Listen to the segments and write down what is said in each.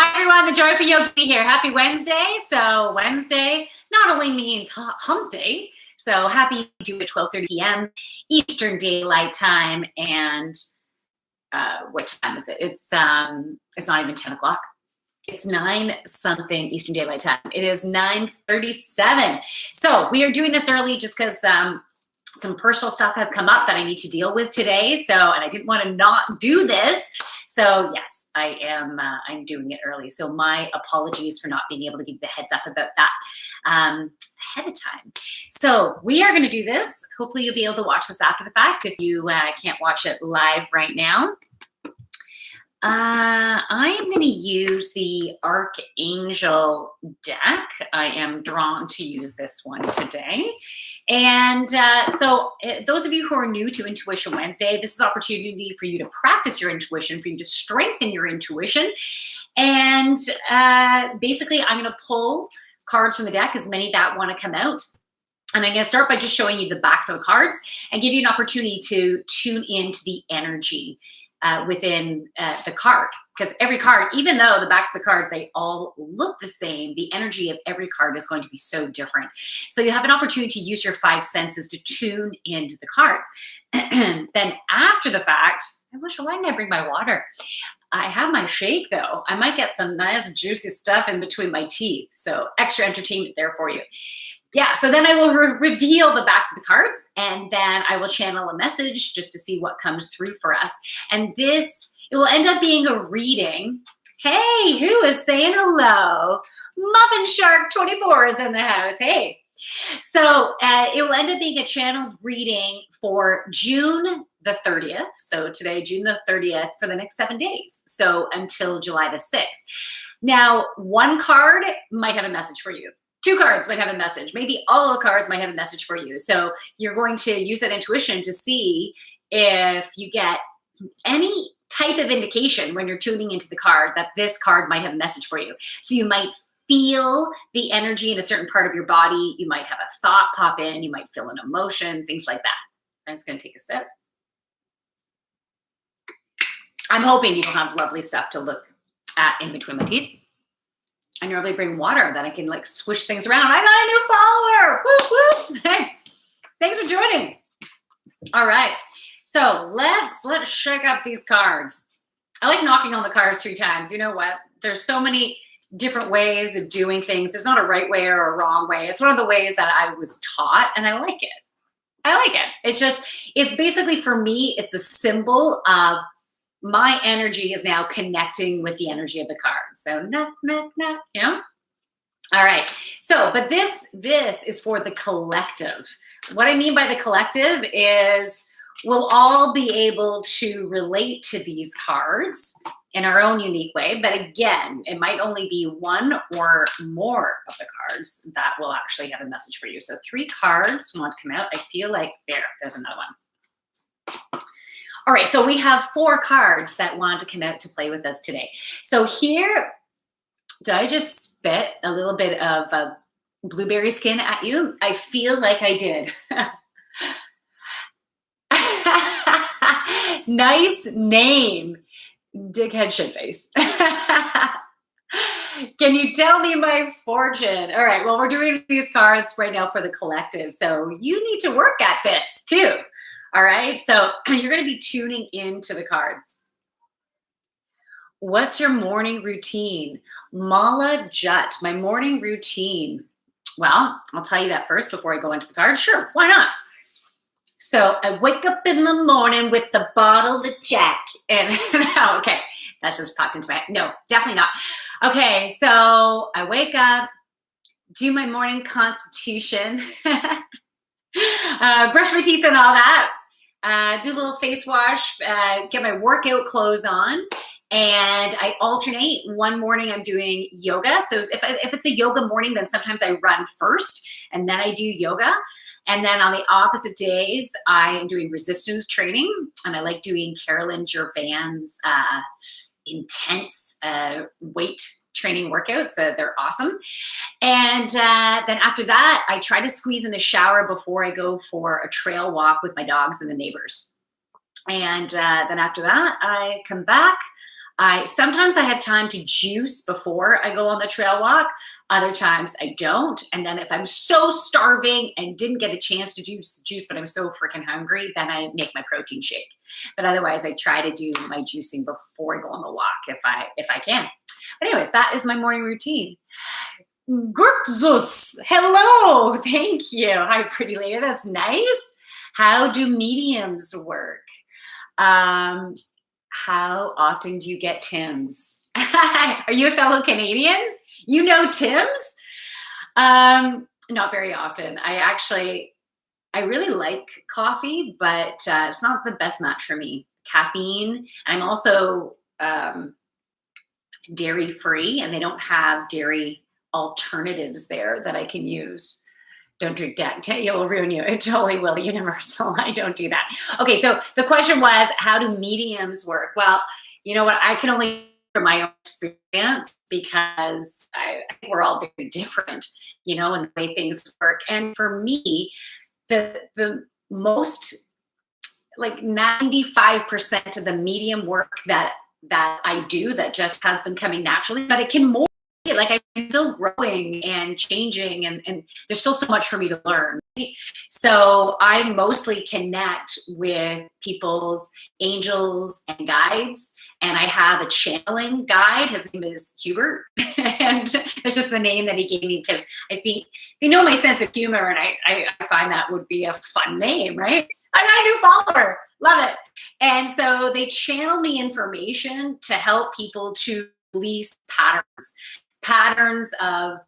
Hi everyone, the Joyful Yogini here. Happy Wednesday. So Wednesday not only means hump day, so happy to do at 12:30 p.m. Eastern Daylight Time. And what time is it? It's not even 10 o'clock. It's 9 something Eastern Daylight Time. It is 9:37. So we are doing this early just because some personal stuff has come up that I need to deal with today. So, and I didn't want to not do this. So yes, I am. I'm doing it early. So my apologies for not being able to give the heads up about that ahead of time. So we are going to do this. Hopefully you'll be able to watch this after the fact if you can't watch it live right now. I am going to use the Archangel deck. I am drawn to use this one today. And so those of you who are new to Intuition Wednesday, this is an opportunity for you to practice your intuition, for you to strengthen your intuition. And basically, I'm going to pull cards from the deck, as many that want to come out. And I'm going to start by just showing you the backs of the cards and give you an opportunity to tune into the energy within the card, because every card, even though the backs of the cards, they all look the same, the energy of every card is going to be so different. So you have an opportunity to use your 5 senses to tune into the cards. Then after the fact, why didn't I bring my water? I have my shake though. I might get some nice juicy stuff in between my teeth. So extra entertainment there for you. Yeah, so then I will reveal the backs of the cards, and then I will channel a message just to see what comes through for us. And this, it will end up being a reading. Hey, who is saying hello? Muffin Shark 24 is in the house. Hey. So it will end up being a channeled reading for June the 30th. So today, June the 30th, for the next 7 days. So until July the 6th. Now, one card might have a message for you. 2 cards might have a message. Maybe all the cards might have a message for you. So you're going to use that intuition to see if you get any type of indication when you're tuning into the card that this card might have a message for you. So you might feel the energy in a certain part of your body. You might have a thought pop in. You might feel an emotion, things like that. I'm just going to take a sip. I'm hoping you don't have lovely stuff to look at in between my teeth. I normally bring water that I can like swish things around. I got a new follower. Woo, woo. Hey, thanks for joining. All right. So let's shake up these cards. I like knocking on the cards 3 times. You know what? There's so many different ways of doing things. There's not a right way or a wrong way. It's one of the ways that I was taught, and I like it. I like it. It's basically, for me, it's a symbol of my energy is now connecting with the energy of the card. So, you know? All right. So, but this is for the collective. What I mean by the collective is we'll all be able to relate to these cards in our own unique way. But again, it might only be one or more of the cards that will actually have a message for you. So 3 cards want to come out. I feel like there's another one. All right, so we have 4 cards that want to come out to play with us today. So here, did I just spit a little bit of blueberry skin at you? I feel like I did. Nice name, dickhead shitface. Can you tell me my fortune? All right, well, we're doing these cards right now for the collective, so you need to work at this too. All right, so you're going to be tuning into the cards. What's your morning routine? Mala Jut, my morning routine. Well, I'll tell you that first before I go into the cards. Sure, why not? So I wake up in the morning with the bottle of Jack. And no, okay, that's just popped into my head. No, definitely not. Okay, so I wake up, do my morning constitution, brush my teeth and all that. Do a little face wash, get my workout clothes on, and I alternate. One morning I'm doing yoga. So if it's a yoga morning, then sometimes I run first and then I do yoga. And then on the opposite days, I am doing resistance training, and I like doing Carolyn Gervain's intense weight training workouts. They're awesome. And then after that, I try to squeeze in a shower before I go for a trail walk with my dogs and the neighbors. And then after that, I come back. Sometimes I have time to juice before I go on the trail walk. Other times I don't. And then if I'm so starving and didn't get a chance to juice, but I'm so freaking hungry, then I make my protein shake. But otherwise, I try to do my juicing before I go on the walk if I can. But anyways, that is my morning routine. Gurkzus, hello, thank you. Hi, pretty lady, that's nice. How do mediums work? Um, how often do you get Tim's? Are you a fellow Canadian? You know Tim's? Not very often. I really like coffee, but it's not the best match for me. Caffeine. I'm also dairy free, and they don't have dairy alternatives there that I can use. Don't drink that. It will ruin you. It totally will. Universal. I don't do that. Okay, so the question was, how do mediums work? Well, you know what? I can only from my own experience because we're all very different, in the way things work. And for me, the most like 95% of the medium work that I do that just has been coming naturally, but it can more. Like I'm still growing and changing, and there's still so much for me to learn. Right? So I mostly connect with people's angels and guides, and I have a channeling guide. His name is Hubert, and it's just the name that he gave me because I think they know my sense of humor, and I find that would be a fun name, right? I got a new follower, love it. And so they channel me information to help people to release patterns of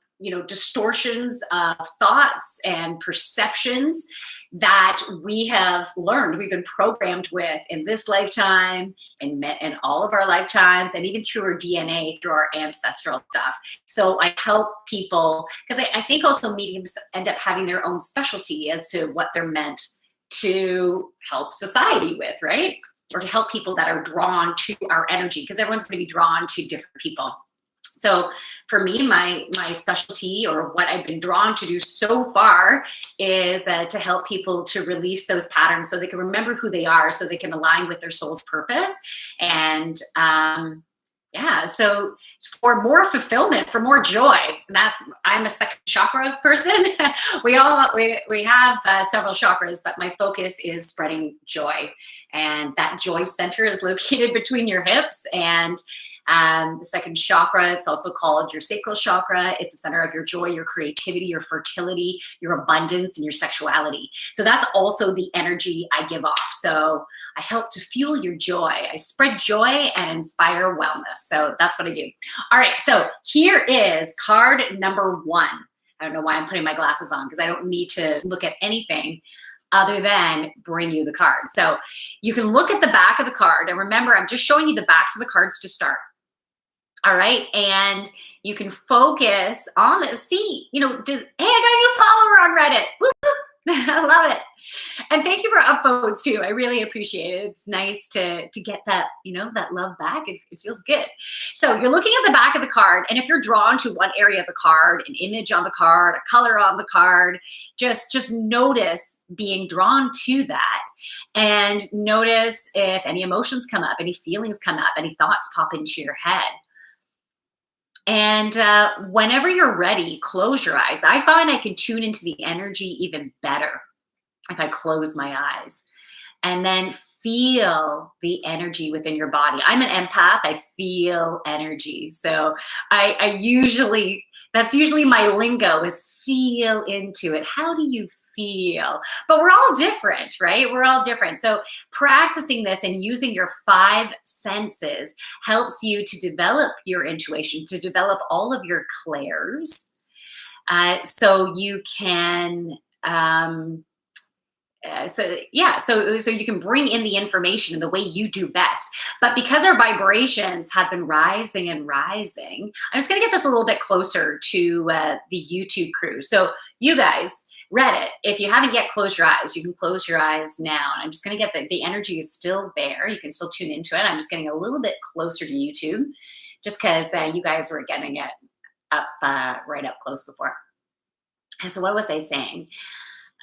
distortions of thoughts and perceptions that we have learned, we've been programmed with in this lifetime and in all of our lifetimes, and even through our DNA, through our ancestral stuff. So I help people because I think also mediums end up having their own specialty as to what they're meant to help society with, right? Or to help people that are drawn to our energy, because everyone's going to be drawn to different people. So for me, my specialty, or what I've been drawn to do so far, is to help people to release those patterns so they can remember who they are, so they can align with their soul's purpose. And so for more fulfillment, for more joy, I'm a second chakra person. we have several chakras, but my focus is spreading joy. And that joy center is located between your hips and the second chakra. It's also called your sacral chakra. It's the center of your joy, your creativity, your fertility, your abundance, and your sexuality. So that's also the energy I give off. So I help to fuel your joy. I spread joy and inspire wellness. So that's what I do. All right. So here is card number 1. I don't know why I'm putting my glasses on, because I don't need to look at anything other than bring you the card. So you can look at the back of the card. And remember, I'm just showing you the backs of the cards to start. All right. And you can focus on it. See, hey, I got a new follower on Reddit. Whoop, whoop. I love it. And thank you for upvotes too. I really appreciate it. It's nice to get that, that love back. It feels good. So you're looking at the back of the card. And if you're drawn to one area of the card, an image on the card, a color on the card, just notice being drawn to that. And notice if any emotions come up, any feelings come up, any thoughts pop into your head. And whenever you're ready, close your eyes. I find I can tune into the energy even better if I close my eyes, and then feel the energy within your body. I'm an empath. I feel energy. So that's usually my lingo, is feel into it. How do you feel? But we're all different, right? We're all different. So practicing this and using your 5 senses helps you to develop your intuition, to develop all of your clairs, so you can so you can bring in the information in the way you do best. But because our vibrations have been rising and rising, I'm just going to get this a little bit closer to the YouTube crew. So you guys, Reddit, if you haven't yet closed your eyes, you can close your eyes now. I'm just going to get the energy is still there. You can still tune into it. I'm just getting a little bit closer to YouTube, just because you guys were getting it up right up close before. And so what was I saying?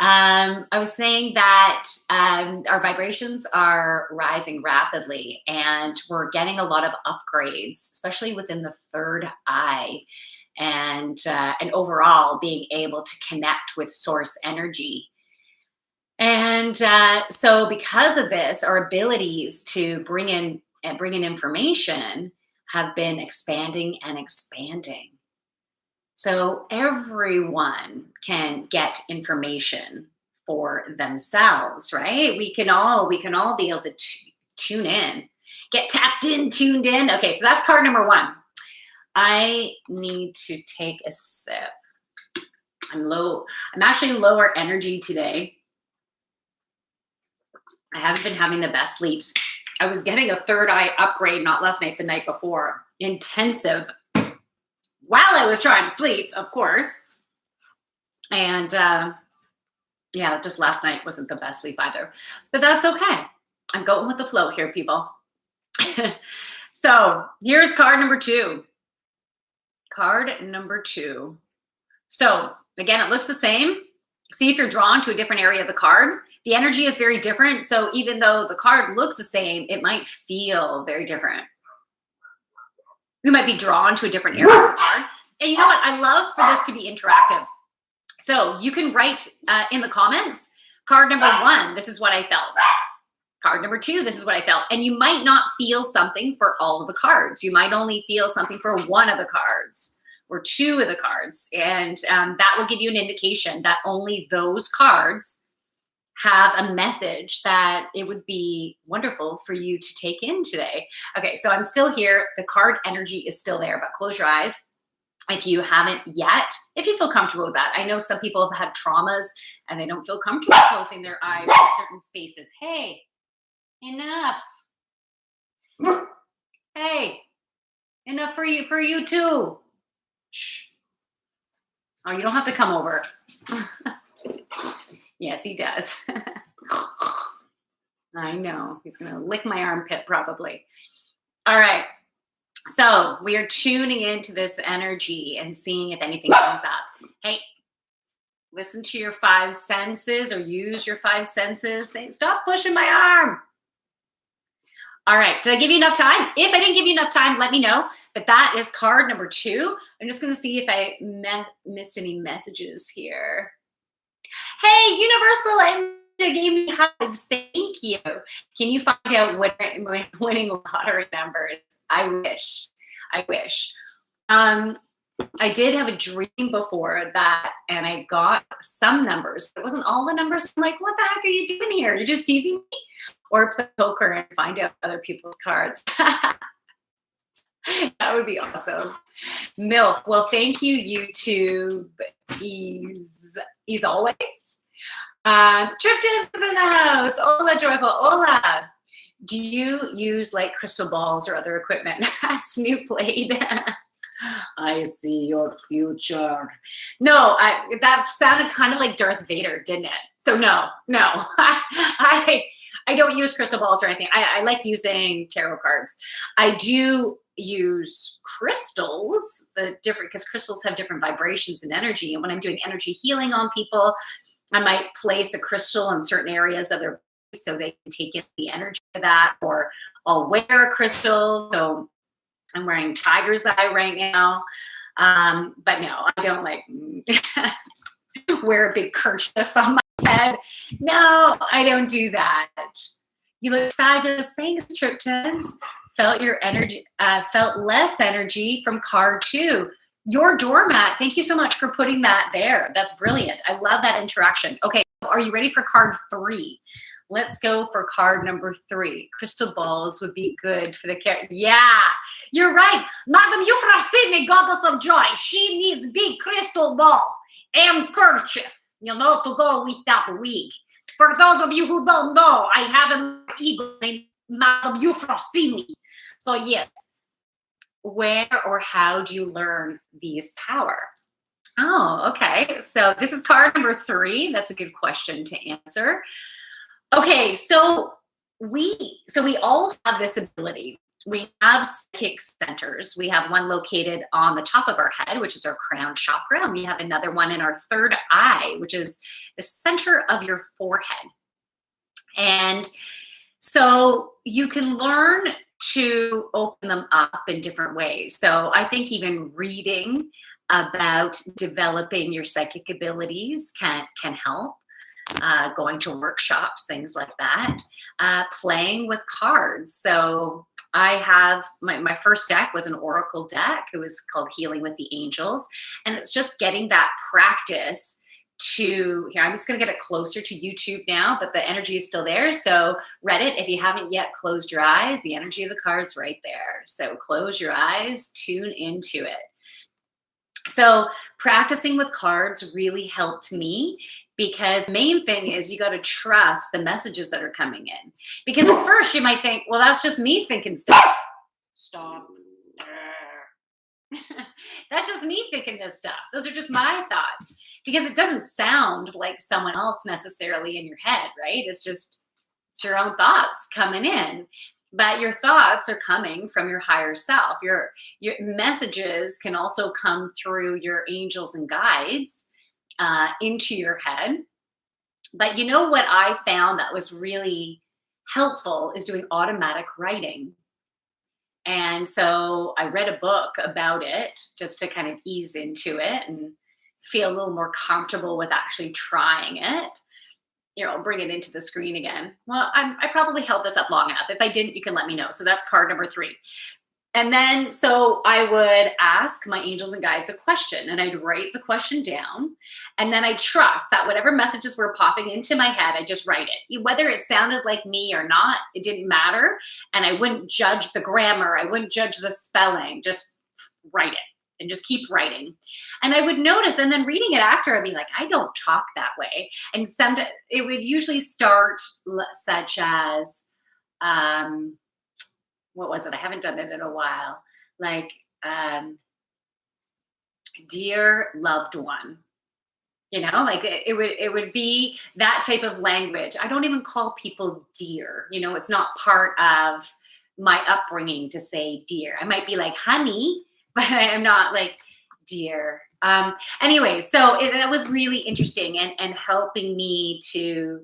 I was saying that our vibrations are rising rapidly, and we're getting a lot of upgrades, especially within the third eye, and overall being able to connect with source energy. And so, because of this, our abilities to bring in information have been expanding and expanding. So everyone can get information for themselves, right? We can all be able to tune in, get tapped in, tuned in. Okay, so that's card number one. I need to take a sip. I'm low. I'm actually lower energy today. I haven't been having the best sleeps. I was getting a third eye upgrade not last night, the night before. Intensive while I was trying to sleep, of course. And yeah, just last night wasn't the best sleep either. But that's okay. I'm going with the flow here, people. So here's card number two. Card number two. So again, it looks the same. See if you're drawn to a different area of the card. The energy is very different. So even though the card looks the same, it might feel very different. You might be drawn to a different area of the card. And you know what? I love for this to be interactive. So you can write in the comments, card number one, this is what I felt. Card number two, this is what I felt. And you might not feel something for all of the cards. You might only feel something for one of the cards or two of the cards. And that will give you an indication that only those cards have a message that it would be wonderful for you to take in today. Okay, so I'm still here. The card energy is still there, but close your eyes if you haven't yet, if you feel comfortable with that. I know some people have had traumas and they don't feel comfortable closing their eyes in certain spaces. Hey, enough. Hey, enough for you too. Shh. Oh, you don't have to come over. Yes, he does. I know. He's going to lick my armpit probably. All right. So we are tuning into this energy and seeing if anything comes up. Hey, listen to your five senses or use your five senses. Say, stop pushing my arm. All right. Did I give you enough time? If I didn't give you enough time, let me know. But that is card number two. I'm just going to see if I missed any messages here. Hey, Universal Energy gave me hugs. Thank you. Can you find out winning lottery numbers? I wish. I did have a dream before that, and I got some numbers. It wasn't all the numbers. I'm like, what the heck are you doing here? You're just teasing me? Or play poker and find out other people's cards. That would be awesome. MILF. Well, thank you, YouTube. He's always. Triptans is in the house. Hola, Joyful. Hola. Do you use like crystal balls or other equipment? Snoop played. I see your future. No, that sounded kind of like Darth Vader, didn't it? So no. I don't use crystal balls or anything. I like using tarot cards. I do use crystals, because crystals have different vibrations and energy. And when I'm doing energy healing on people, I might place a crystal in certain areas of their body so they can take in the energy of that, or I'll wear a crystal. So I'm wearing tiger's eye right now. But no, I don't like wear a big kerchief on my head. No, I don't do that. You look fabulous. Thanks, Triptans. Felt your energy, felt less energy from card two. Your doormat. Thank you so much for putting that there. That's brilliant. I love that interaction. Okay, are you ready for card three? Let's go for card number three. Crystal balls would be good for the character. Yeah, you're right. Madam Euphrosyne, goddess of joy. She needs big crystal ball and kerchief, to go with that wig. For those of you who don't know, I have an eagle named Madam Euphrosyne. So yes, where or how do you learn these power? Oh, okay. So this is card number three. That's a good question to answer. Okay, so we all have this ability. we have psychic centers. We have one located on the top of our head, which is our crown chakra, and we have another one in our third eye, which is the center of your forehead. And so you can learn to open them up in different ways. So I think even reading about developing your psychic abilities can help. Going to workshops, things like that. Playing with cards. So I have my first deck was an oracle deck. It was called Healing with the Angels, and it's just getting that practice to here. I'm just going to get it closer to YouTube now, but the energy is still there. So Reddit, if you haven't yet closed your eyes, the energy of the cards right there. So close your eyes, tune into it. So practicing with cards really helped me, because the main thing is you got to trust the messages that are coming in. Because at first you might think, well, that's just me thinking stuff. Stop. That's just me thinking this stuff. Those are just my thoughts, because it doesn't sound like someone else necessarily in your head, right? It's your own thoughts coming in. But your thoughts are coming from your higher self. Your messages can also come through your angels and guides into your head. But you know what I found that was really helpful is doing automatic writing. And so I read a book about it just to kind of ease into it and feel a little more comfortable with actually trying it. I'll bring it into the screen again. Well, I probably held this up long enough. If I didn't, you can let me know. So that's card number 3. And then, so I would ask my angels and guides a question, and I'd write the question down. And then I trust that whatever messages were popping into my head, I just write it. Whether it sounded like me or not, it didn't matter. And I wouldn't judge the grammar. I wouldn't judge the spelling. Just write it and just keep writing. And I would notice, and then reading it after, I'd be like, I don't talk that way. And sometimes it would usually start such as, what was it? I haven't done it in a while. Like, dear loved one, like it would be that type of language. I don't even call people dear. It's not part of my upbringing to say dear. I might be like honey, but I'm not like dear. Anyway, so that was really interesting and helping me to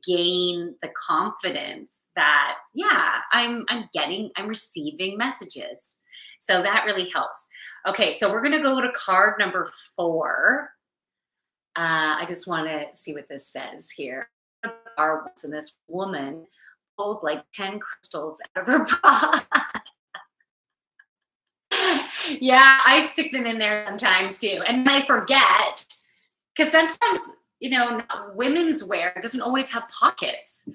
gain the confidence that, yeah, I'm receiving messages. So that really helps. Okay, so we're going to go to card number 4. I just want to see what this says here. And this woman pulled like 10 crystals out of her bra. Yeah, I stick them in there sometimes too. And I forget, because sometimes, women's wear doesn't always have pockets.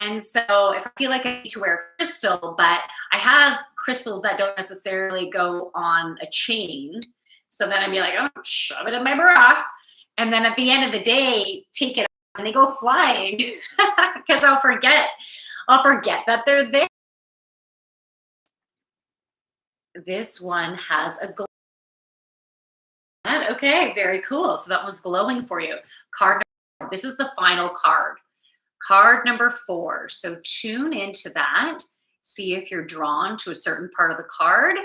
And so if I feel like I need to wear a crystal, but I have crystals that don't necessarily go on a chain, so then I'd be like, oh, shove it in my bra. And then at the end of the day, take it out and they go flying because I'll forget that they're there. This one has a glow. Okay, very cool. So that was glowing for you. Card number 4. This is the final card. Card number 4. So tune into that. See if you're drawn to a certain part of the card.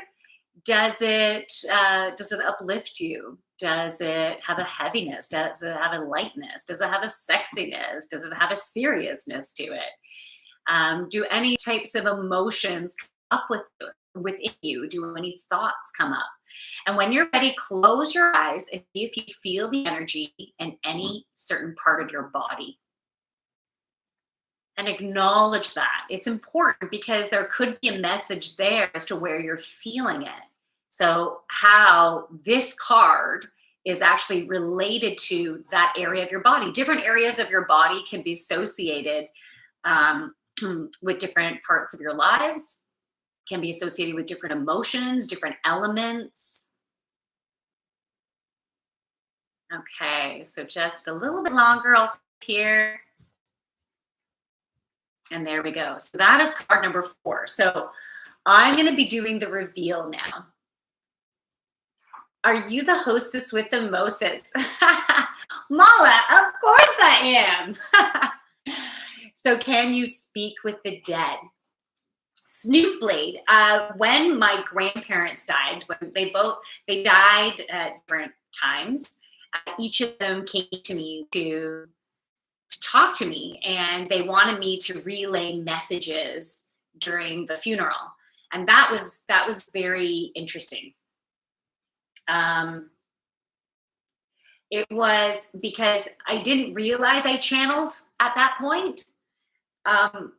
Does it uplift you? Does it have a heaviness? Does it have a lightness? Does it have a sexiness? Does it have a seriousness to it? Do any types of emotions come up within you? Do any thoughts come up? And when you're ready, close your eyes and see if you feel the energy in any certain part of your body. And acknowledge that. It's important because there could be a message there as to where you're feeling it. So how this card is actually related to that area of your body. Different areas of your body can be associated with different parts of your lives, can be associated with different emotions, different elements. Okay, so just a little bit longer, I'll hold here. And there we go. So that is card number 4. So I'm going to be doing the reveal now. Are you the hostess with the mostest? Mala, of course I am. So can you speak with the dead? Snoop Blade. When my grandparents died, when they died at different times, each of them came to me to talk to me, and they wanted me to relay messages during the funeral, and that was very interesting. Um, it was because I didn't realize I channeled at that point. Um,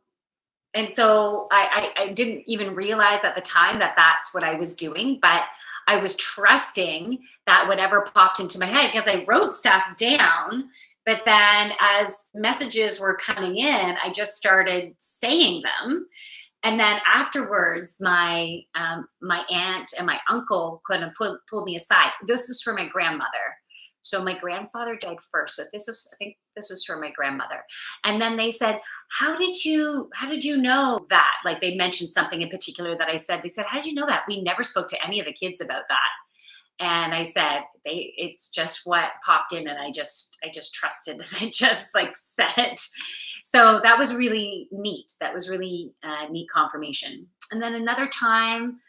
and so I didn't even realize at the time that that's what I was doing, but I was trusting that whatever popped into my head, because I wrote stuff down, but then as messages were coming in, I just started saying them. And then afterwards, my aunt and my uncle kind of pulled me aside. This is for my grandmother. So my grandfather died first. So I think this was for my grandmother. And then they said, how did you know that? Like, they mentioned something in particular that I said. They said, how did you know that? We never spoke to any of the kids about that. And I said, it's just what popped in, and I just trusted, and I just like said it. So that was really neat. That was really neat confirmation. And then another time,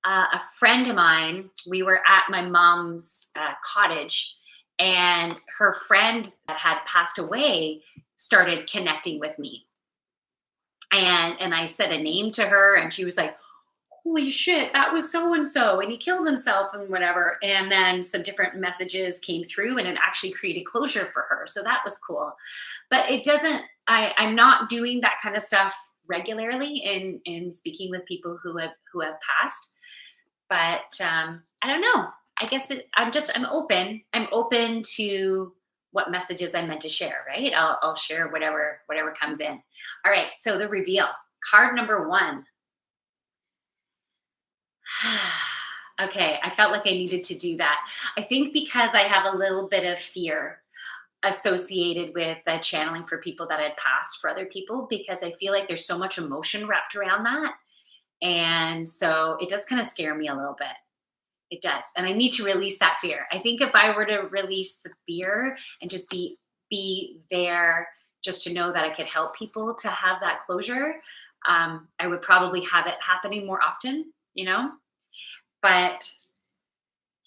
a friend of mine, we were at my mom's cottage, and her friend that had passed away started connecting with me. And I said a name to her, and she was like, holy shit, that was so and so, and he killed himself and whatever. And then some different messages came through, and it actually created closure for her. So that was cool. But it doesn't, I'm not doing that kind of stuff regularly in speaking with people who have passed. But I don't know. I guess I'm open. I'm open to what messages I'm meant to share, right? I'll share whatever comes in. All right. So the reveal, card number 1. Okay, I felt like I needed to do that. I think because I have a little bit of fear associated with channeling for people that had passed for other people, because I feel like there's so much emotion wrapped around that. And so it does kind of scare me a little bit. It does. And I need to release that fear. I think if I were to release the fear and just be there, just to know that I could help people to have that closure, I would probably have it happening more often. But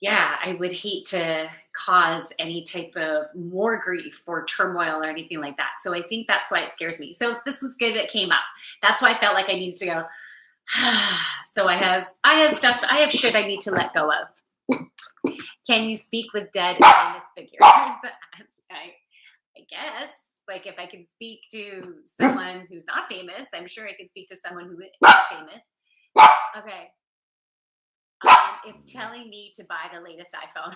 yeah, I would hate to cause any type of more grief or turmoil or anything like that. So I think that's why it scares me. So this is good that came up. That's why I felt like I needed to go. So I have stuff, I have shit I need to let go of. Can you speak with dead and famous figures? I guess, like, if I can speak to someone who's not famous, I'm sure I can speak to someone who is famous. Okay. It's telling me to buy the latest iPhone.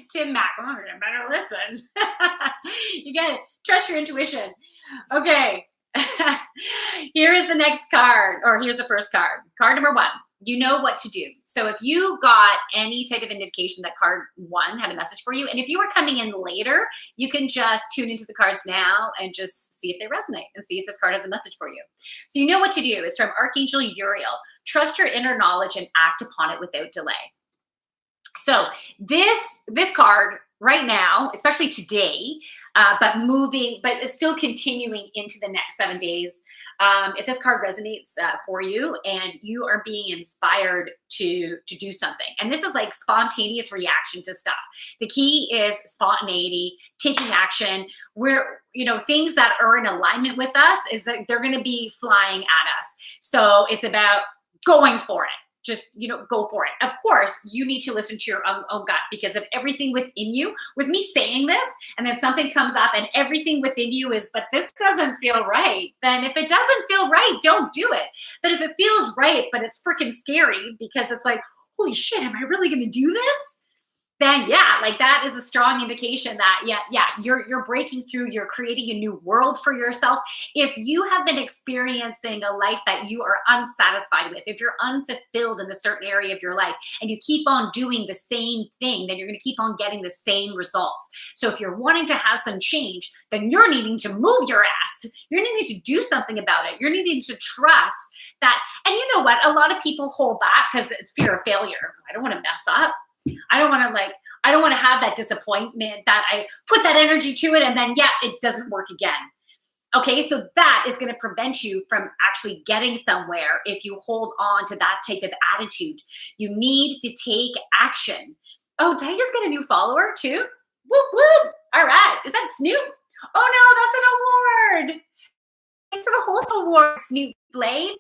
Tim Mack, I better listen. You gotta trust your intuition. Okay. Here is the next card, or here's the first card. Card number 1. You know what to do. So if you got any type of indication that card 1 had a message for you, and if you were coming in later, you can just tune into the cards now and just see if they resonate and see if this card has a message for you. So you know what to do. It's from Archangel Uriel. Trust your inner knowledge and act upon it without delay. So this card right now, especially today, but it's still continuing into the next 7 days. If this card resonates for you and you are being inspired to do something, and this is like spontaneous reaction to stuff. The key is spontaneity, taking action. Where, things that are in alignment with us is that they're going to be flying at us. So it's about going for it. Just, go for it. Of course, you need to listen to your own gut, because of everything within you, with me saying this, and then something comes up and everything within you is, but this doesn't feel right. Then if it doesn't feel right, don't do it. But if it feels right, but it's freaking scary because it's like, holy shit, am I really going to do this? Then yeah, like that is a strong indication that you're breaking through, you're creating a new world for yourself. If you have been experiencing a life that you are unsatisfied with, if you're unfulfilled in a certain area of your life and you keep on doing the same thing, then you're going to keep on getting the same results. So if you're wanting to have some change, then you're needing to move your ass. You're needing to do something about it. You're needing to trust that. And you know what? A lot of people hold back because it's fear of failure. I don't want to mess up. I don't want to have that disappointment that I put that energy to it and then, it doesn't work again. Okay, so that is going to prevent you from actually getting somewhere if you hold on to that type of attitude. You need to take action. Oh, did I just get a new follower too? Whoop whoop. All right. Is that Snoop? Oh no, that's an award. Thanks for the wholesome award, Snoop Blade.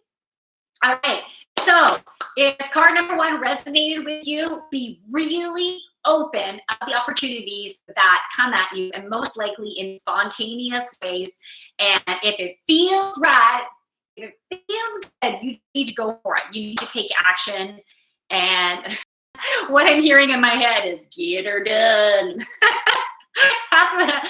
All right. So if card number one resonated with you, be really open of the opportunities that come at you, and most likely in spontaneous ways. And if it feels right, if it feels good, you need to go for it. You need to take action. And what I'm hearing in my head is get her done. That's what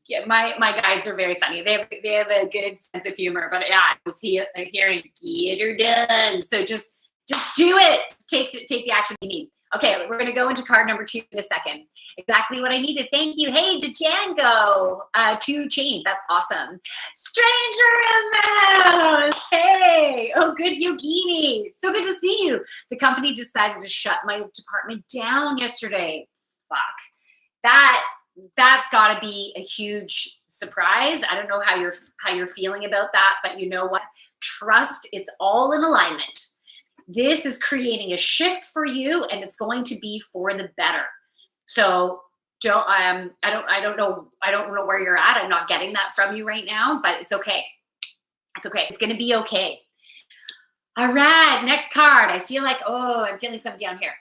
yeah, my guides are very funny. They have a good sense of humor. But yeah, I was hearing get her done. So just do it. Take the action you need. Okay, we're gonna go into card number two in a second. Exactly what I needed. Thank you. Hey, Django, 2 Chain. That's awesome. Stranger in the house. Hey, oh, good Yogini. So good to see you. The company decided to shut my department down yesterday. Fuck. That's got to be a huge surprise. I don't know how you're feeling about that, but you know what? Trust, it's all in alignment. This is creating a shift for you, and it's going to be for the better. So I don't know where you're at. I'm not getting that from you right now, but it's okay. It's okay. It's going to be okay. All right, next card. I'm feeling something down here.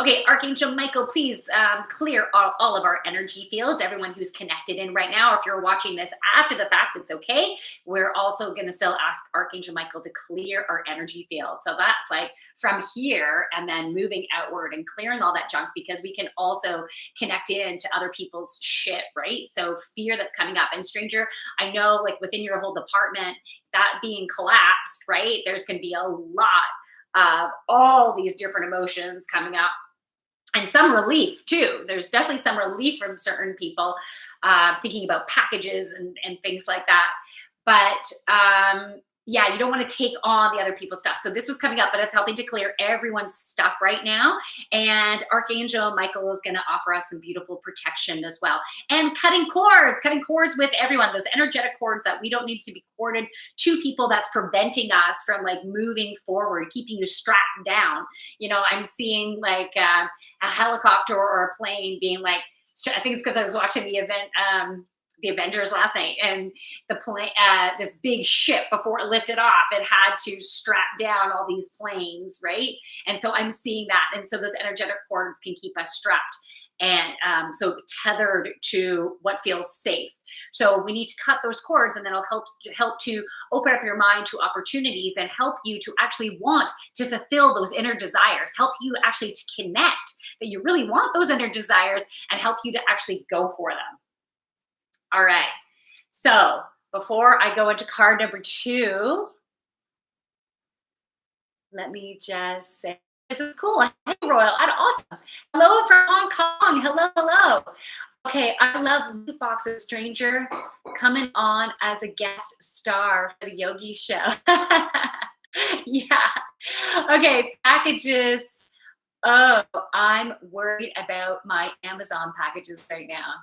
Okay, Archangel Michael, please clear all of our energy fields, everyone who's connected in right now. If you're watching this after the fact, it's okay. We're also going to still ask Archangel Michael to clear our energy field. So that's like from here and then moving outward and clearing all that junk, because we can also connect in to other people's shit, right? So fear that's coming up. And stranger, I know like within your whole department, that being collapsed, right? There's going to be a lot of all these different emotions coming up, and some relief too. There's definitely some relief from certain people thinking about packages and things like that. But yeah, you don't want to take on the other people's stuff. So this was coming up, but it's helping to clear everyone's stuff right now. And Archangel Michael is going to offer us some beautiful protection as well. And cutting cords with everyone, those energetic cords that we don't need to be corded to people that's preventing us from like moving forward, keeping you strapped down. You know, I'm seeing like a helicopter or a plane being like, I think it's because I was watching the event, the Avengers last night, and the plane, this big ship, before it lifted off, it had to strap down all these planes, right? And so I'm seeing that, and so those energetic cords can keep us strapped and so tethered to what feels safe. So we need to cut those cords, and then it'll help to open up your mind to opportunities and help you to actually want to fulfill those inner desires, help you actually to connect that you really want those inner desires, and help you to actually go for them. All right. So before I go into card number two, let me just say, this is cool. Hey, Royal. Awesome. Hello from Hong Kong. Hello, hello. Okay, I love Loot Boxes, stranger, coming on as a guest star for the Yogi Show. Yeah. Okay, packages. Oh, I'm worried about my Amazon packages right now.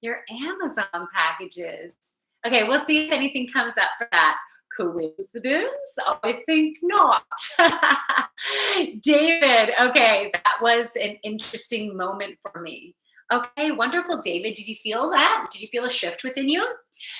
Your Amazon packages. Okay, we'll see if anything comes up for that. Coincidence? I think not. David, okay, that was an interesting moment for me. Okay, wonderful, David. Did you feel that? Did you feel a shift within you?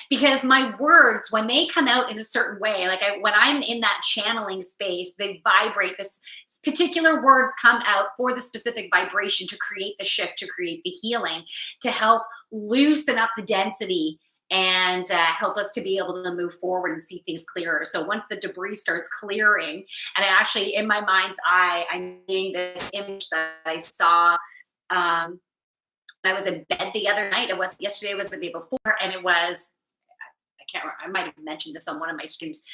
Because my words, when they come out in a certain way, like when I'm in that channeling space, they vibrate. This particular words come out for the specific vibration to create the shift, to create the healing, to help loosen up the density and help us to be able to move forward and see things clearer. So once the debris starts clearing, and I actually, in my mind's eye, I'm seeing this image that I saw. I was in bed the other night. It wasn't yesterday, it was the day before. And it was, I can't remember, I might have mentioned this on one of my streams.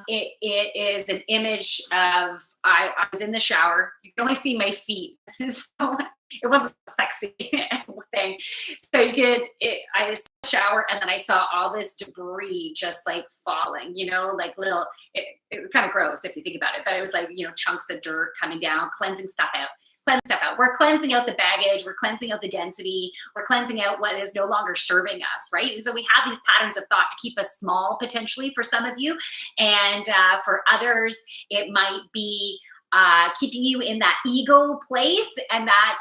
It is an image of, I was in the shower. You can only see my feet. So it wasn't a sexy thing. So I saw the shower, and then I saw all this debris just like falling, like little, it was kind of gross if you think about it, but it was like, chunks of dirt coming down, cleansing stuff out. cleanse stuff out. We're cleansing out the baggage, we're cleansing out the density, we're cleansing out what is no longer serving us, right? And so we have these patterns of thought to keep us small potentially for some of you. And for others, it might be keeping you in that ego place, and that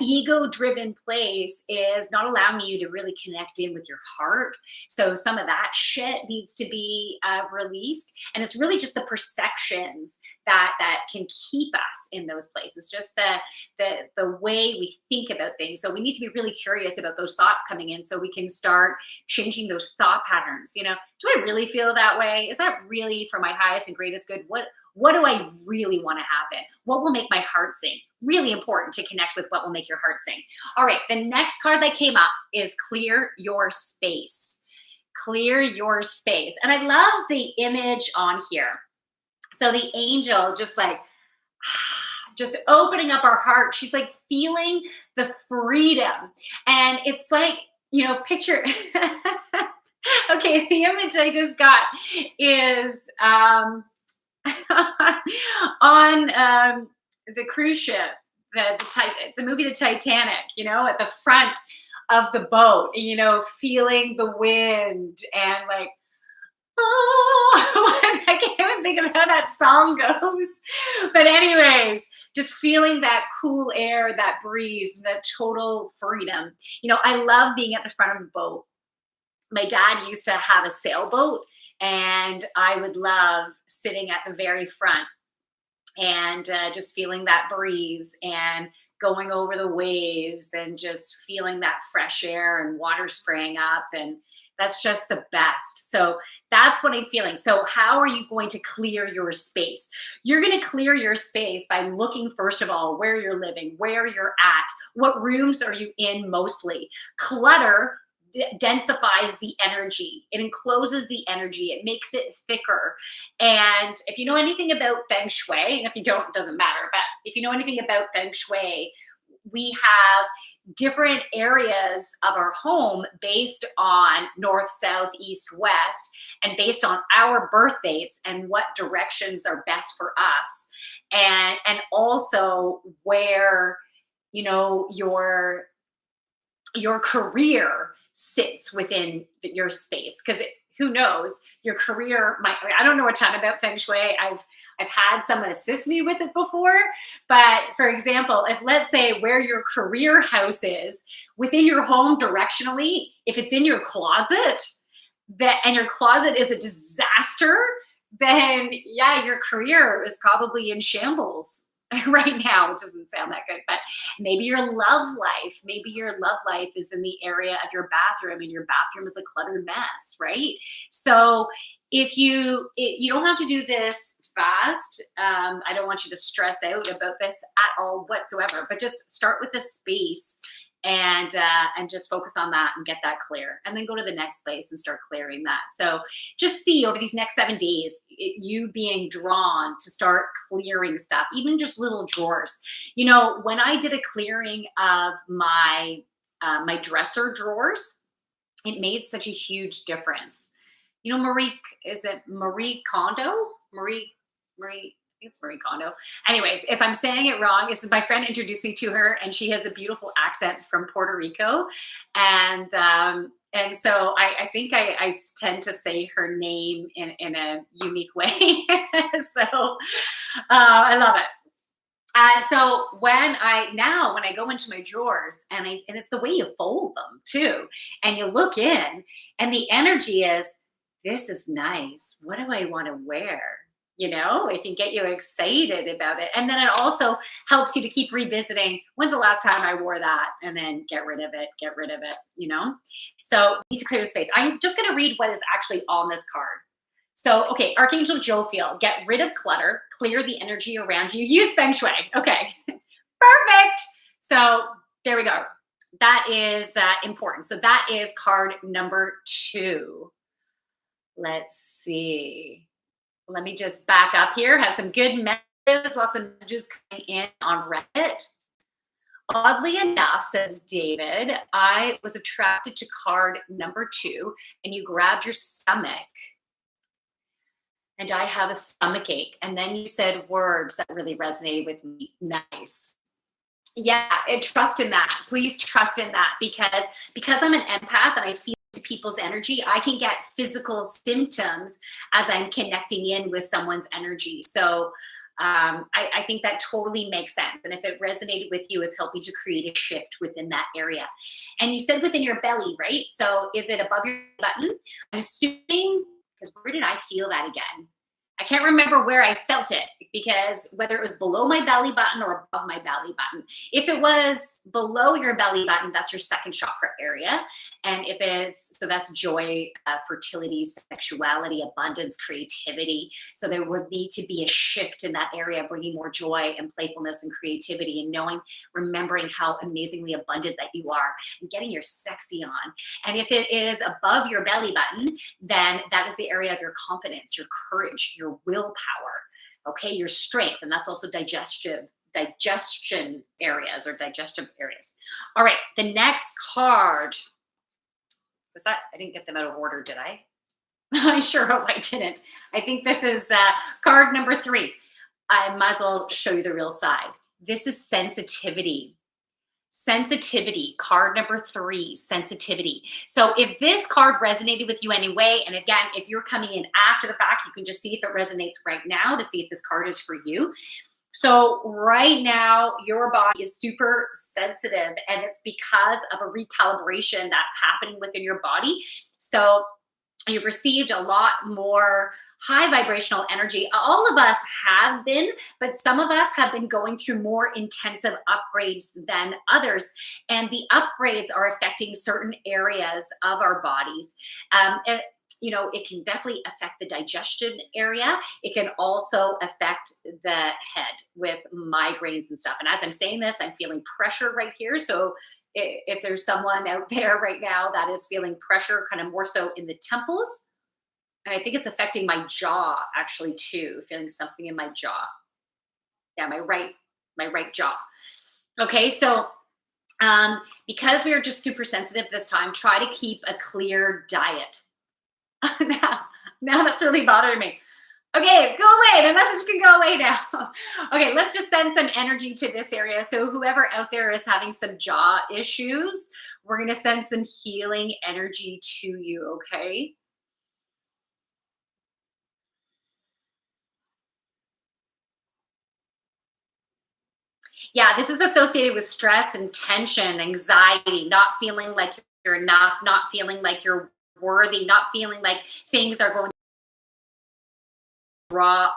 ego driven place is not allowing you to really connect in with your heart. So some of that shit needs to be released, and it's really just the perceptions that can keep us in those places, just the way we think about things. So we need to be really curious about those thoughts coming in, so we can start changing those thought patterns. You know, do I really feel that way? Is that really for my highest and greatest good? What do I really want to happen? What will make my heart sing? Really important to connect with what will make your heart sing. All right, the next card that came up is clear your space. Clear your space. And I love the image on here. So the angel just like, just opening up our heart. She's like feeling the freedom. And it's like, you know, picture. Okay, the image I just got is on the cruise ship, the movie The Titanic, you know, at the front of the boat, you know, feeling the wind and like, oh, I can't even think of how that song goes. But anyways, just feeling that cool air, that breeze, that total freedom. You know, I love being at the front of the boat. My dad used to have a sailboat, and I would love sitting at the very front and just feeling that breeze and going over the waves and just feeling that fresh air and water spraying up. And that's just the best. So that's what I'm feeling. So how are you going to clear your space? You're going to clear your space by looking, first of all, where you're living, where you're at, what rooms are you in mostly. Clutter densifies the energy. It encloses the energy. It makes it thicker. And if you know anything about Feng Shui, and if you don't, it doesn't matter, but if you know anything about Feng Shui, we have different areas of our home based on north, south, east, west, and based on our birth dates and what directions are best for us. And also where, you know, your career sits within your space, because who knows, your career might, I don't know a ton about Feng Shui. I've had someone assist me with it before, but for example, if let's say where your career house is within your home directionally, if it's in your closet, and your closet is a disaster, then yeah, your career is probably in shambles right now. It doesn't sound that good, but maybe your love life is in the area of your bathroom, and your bathroom is a cluttered mess, right? So if you don't have to do this fast. I don't want you to stress out about this at all whatsoever, but just start with the space and just focus on that and get that clear, and then go to the next place and start clearing that. So just see over these next 7 days, you being drawn to start clearing stuff, even just little drawers. You know, when I did a clearing of my my dresser drawers, it made such a huge difference. You know, is it Marie Kondo? Marie, I think it's Marie Kondo. Anyways, if I'm saying it wrong, this is my friend introduced me to her, and she has a beautiful accent from Puerto Rico. And so I think I tend to say her name in a unique way. So I love it. So when I go into my drawers, and it's the way you fold them too, and you look in, and the energy is, this is nice. What do I want to wear? You know, it can get you excited about it. And then it also helps you to keep revisiting, when's the last time I wore that? And then get rid of it, you know? So you need to clear the space. I'm just going to read what is actually on this card. So, okay, Archangel Jophiel, get rid of clutter, clear the energy around you, use Feng Shui. Okay, perfect. So there we go. That is important. So that is card number 2. Let's see. Let me just back up here. Have some good messages, lots of messages coming in on Reddit. Oddly enough, says David, I was attracted to card number 2, and you grabbed your stomach. And I have a stomach ache. And then you said words that really resonated with me. Nice. Yeah, trust in that. Please trust in that, because I'm an empath and I feel people's energy, I can get physical symptoms as I'm connecting in with someone's energy. So I think that totally makes sense. And if it resonated with you, it's helping to create a shift within that area. And you said within your belly, right? So is it above your button? I'm assuming, because where did I feel that again? I can't remember where I felt it, because whether it was below my belly button or above my belly button. If it was below your belly button, that's your second chakra area. And if it's, so that's joy, fertility, sexuality, abundance, creativity. So there would need to be a shift in that area, bringing more joy and playfulness and creativity, and knowing, remembering how amazingly abundant that you are, and getting your sexy on. And if it is above your belly button, then that is the area of your confidence, your courage, your willpower, okay, your strength. And that's also digestion areas, or digestive areas. All right, the next card was that, I didn't get them out of order, did I? I sure hope I didn't. I think this is card number 3. I might as well show you the real side. This is sensitivity. Sensitivity, card number 3, sensitivity. So if this card resonated with you anyway, and again, if you're coming in after the fact, you can just see if it resonates right now to see if this card is for you. So right now, your body is super sensitive, and it's because of a recalibration that's happening within your body. So you've received a lot more high vibrational energy. All of us have been, but some of us have been going through more intensive upgrades than others. And the upgrades are affecting certain areas of our bodies. It can definitely affect the digestion area. It can also affect the head with migraines and stuff. And as I'm saying this, I'm feeling pressure right here. So if there's someone out there right now that is feeling pressure, kind of more so in the temples, and I think it's affecting my jaw actually too, feeling something in my jaw. Yeah, my right jaw. Okay, so because we are just super sensitive this time, try to keep a clear diet. now that's really bothering me. Okay, go away. The message can go away now. Okay, let's just send some energy to this area. So whoever out there is having some jaw issues, we're going to send some healing energy to you, okay? Yeah, this is associated with stress and tension, anxiety, not feeling like you're enough, not feeling like you're worthy, not feeling like things are going to drop.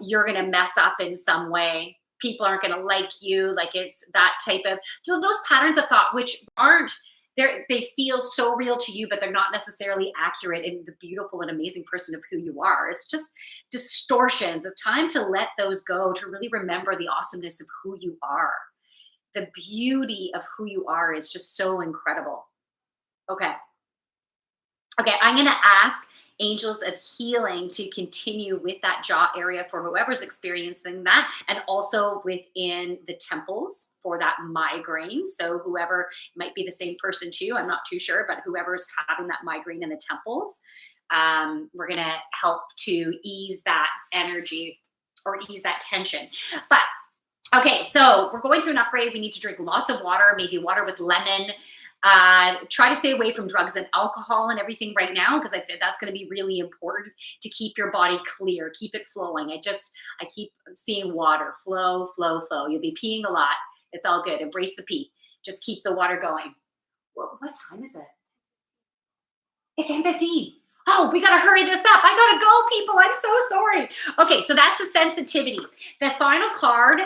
You're going to mess up in some way. People aren't going to like you. Like, it's that type of, so those patterns of thought, which aren't, they feel so real to you, but they're not necessarily accurate in the beautiful and amazing person of who you are. It's just distortions. It's time to let those go, to really remember the awesomeness of who you are. The beauty of who you are is just so incredible. Okay. Okay, I'm going to ask angels of healing to continue with that jaw area for whoever's experiencing that, and also within the temples for that migraine. So whoever, might be the same person too, I'm not too sure, but whoever's having that migraine in the temples, we're going to help to ease that energy or ease that tension. But okay, so we're going through an upgrade. We need to drink lots of water, maybe water with lemon. Try to stay away from drugs and alcohol and everything right now, because I think that's going to be really important to keep your body clear, keep it flowing. I keep seeing water flow, flow, flow. You'll be peeing a lot. It's all good. Embrace the pee. Just keep the water going. What time is it? It's 10:15. Oh, we got to hurry this up. I got to go, people. I'm so sorry. Okay, so that's a sensitivity. The final card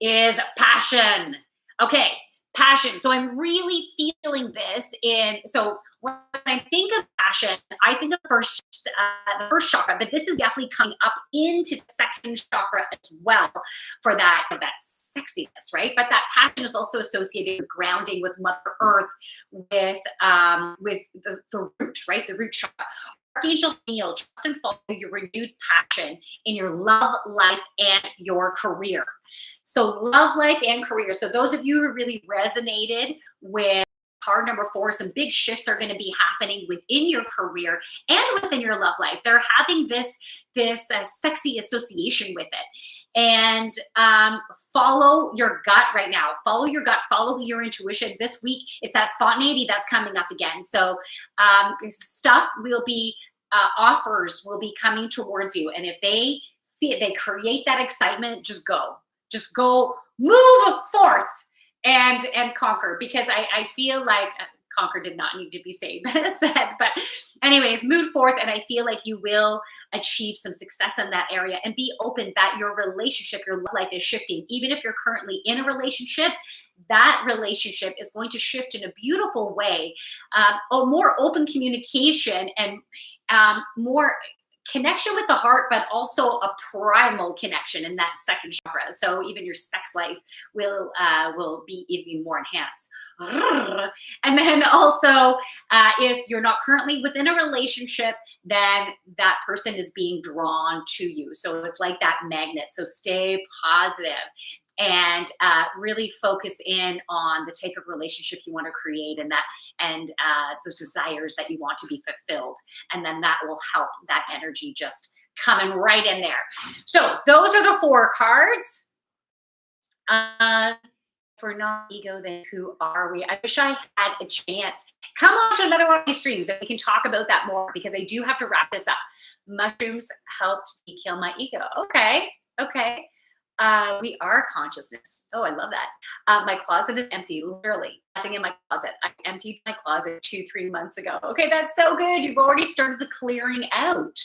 is passion. Okay, passion. So I'm really feeling this in. So when I think of passion, I think of the first chakra, but this is definitely coming up into the second chakra as well for that sexiness, right? But that passion is also associated with grounding, with Mother Earth, with the root, right? The root chakra. Archangel Neil, trust and follow your renewed passion in your love life and your career. So love life and career. So those of you who really resonated with card number 4, some big shifts are going to be happening within your career and within your love life. They're having this sexy association with it. and follow your gut right now. Follow your gut, follow your intuition. This week, it's that spontaneity that's coming up again. So stuff will be, offers will be coming towards you. And if they create that excitement, just go, move forth and conquer, because I feel like conquer did not need to be said, but anyways, move forth. And I feel like you will achieve some success in that area, and be open that your relationship, your love life is shifting. Even if you're currently in a relationship, that relationship is going to shift in a beautiful way. A more open communication, and more connection with the heart, but also a primal connection in that second chakra. So even your sex life will be even more enhanced. And then also, if you're not currently within a relationship, then that person is being drawn to you. So it's like that magnet. So stay positive, and really focus in on the type of relationship you want to create, and those desires that you want to be fulfilled. And then that will help that energy just coming right in there. So those are the 4 cards. If we're not ego, then who are we? I wish I had a chance. Come on to another one of these streams and we can talk about that more, because I do have to wrap this up. Mushrooms helped me kill my ego. Okay. We are consciousness. Oh, I love that. My closet is empty, literally nothing in my closet. I emptied my closet 2-3 months ago. Okay, that's so good. You've already started the clearing out.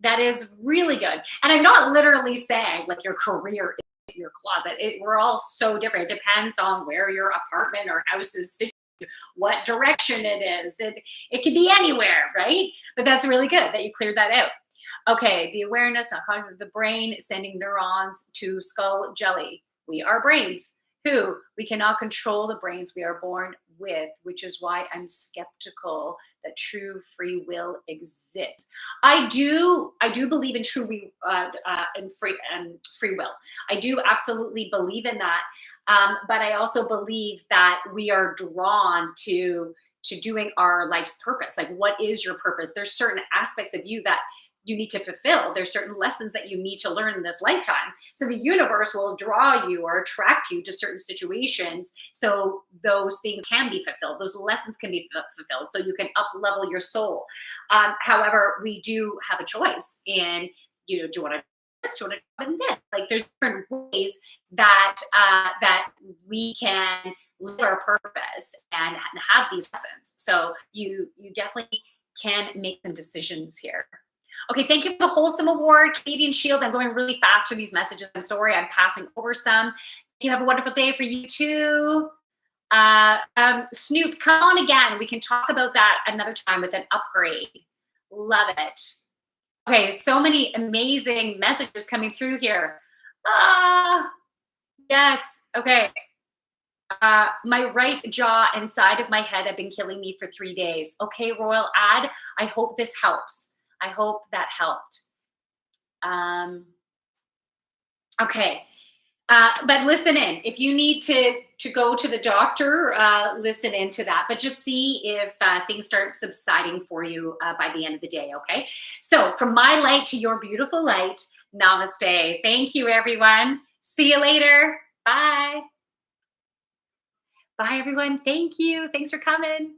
That is really good. And I'm not literally saying like your career is your closet. We're all so different. It depends on where your apartment or house is situated, what direction it is. It could be anywhere, right? But that's really good that you cleared that out. Okay, the awareness of the brain sending neurons to skull jelly. We are brains. We cannot control the brains we are born with, which is why I'm skeptical that true free will exists. I do believe in and free will. I do absolutely believe in that. But I also believe that we are drawn to doing our life's purpose. Like, what is your purpose? There's certain aspects of you that you need to fulfill. There's certain lessons that you need to learn in this lifetime. So the universe will draw you or attract you to certain situations, so those things can be fulfilled. Those lessons can be fulfilled, so you can up level your soul. However, we do have a choice in, do you want to do this, do you want to do this? Like, there's different ways that we can live our purpose and have these lessons. So you definitely can make some decisions here. Okay, thank you for the Wholesome Award, Canadian Shield. I'm going really fast through these messages. I'm sorry, I'm passing over some. You have a wonderful day for you too. Snoop, come on again. We can talk about that another time with an upgrade. Love it. Okay, so many amazing messages coming through here. Yes, okay. My right jaw and side of my head have been killing me for 3 days. Okay, Royal Ad, I hope this helps. I hope that helped. Okay. But listen in. If you need to go to the doctor, listen into that. But just see if things start subsiding for you by the end of the day, okay? So from my light to your beautiful light, namaste. Thank you, everyone. See you later. Bye. Bye, everyone. Thank you. Thanks for coming.